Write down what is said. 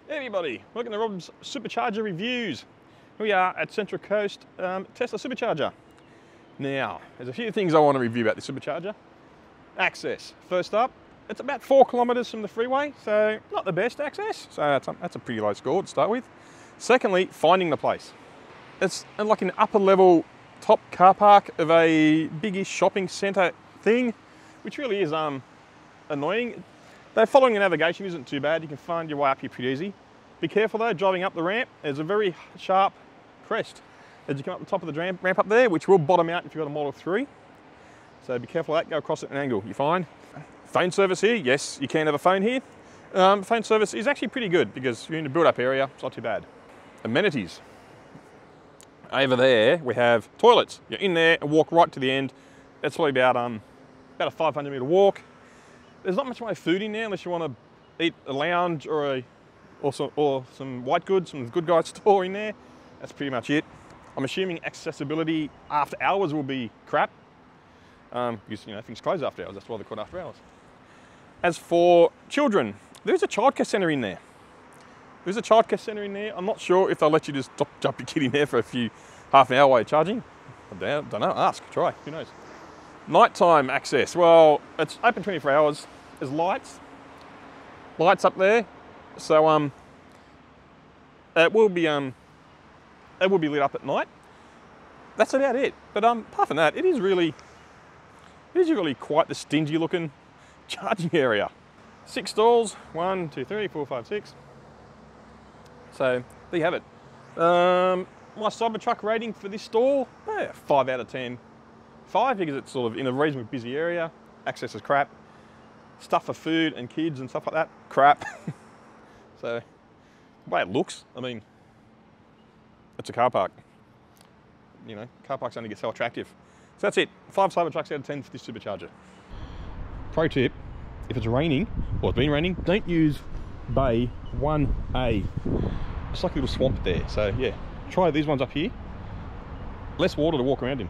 Hey everybody, welcome to Robs Supercharger reviews. Here we are at Central Coast Tesla Supercharger. Now, there's a few things I want to review about the Supercharger. Access. First up, it's about 4 kilometres from the freeway, so not the best access. So that's a pretty low score to start with. Secondly, finding the place. It's like an upper level top car park of a biggish shopping centre thing, which really is annoying. Though following the navigation isn't too bad, you can find your way up here pretty easy. Be careful though, driving up the ramp, there's a very sharp crest as you come up the top of the ramp up there, which will bottom out if you've got a Model 3. So be careful of that, go across at an angle, you're fine. Phone service here, yes, you can have a phone here. Phone service is actually pretty good because you're in a build-up area, it's not too bad. Amenities. Over there, we have toilets. You're in there and walk right to the end. That's probably about a 500 metre walk. There's not much more food in there unless you want to eat a lounge or some white goods, some good guys store in there. That's pretty much it. I'm assuming accessibility after hours will be crap. Because things close after hours, that's why they're called after hours. As for children, there's a childcare centre in there. There's a childcare centre in there. I'm not sure if they'll let you just jump your kid in there for half an hour while you're charging. I don't know, ask, try, who knows. Nighttime access, well, it's open 24 hours. There's lights up there, so it will be lit up at night. That's about it. But apart from that, it is really quite the stingy looking charging area. 6 stalls, 1, 2, 3, 4, 5, 6. So there you have it. My Cybertruck rating for this stall, 5 out of 10. 5 because it's sort of in a reasonably busy area. Access is crap. Stuff for food and kids and stuff like that, crap. So the way it looks, I mean, it's a car park. Car parks only get so attractive. So that's it. 5 Cybertrucks out of 10 for this Supercharger. Pro tip, if it's raining, or it's been raining, don't use Bay 1A. It's like a little swamp there. So yeah, try these ones up here. Less water to walk around in.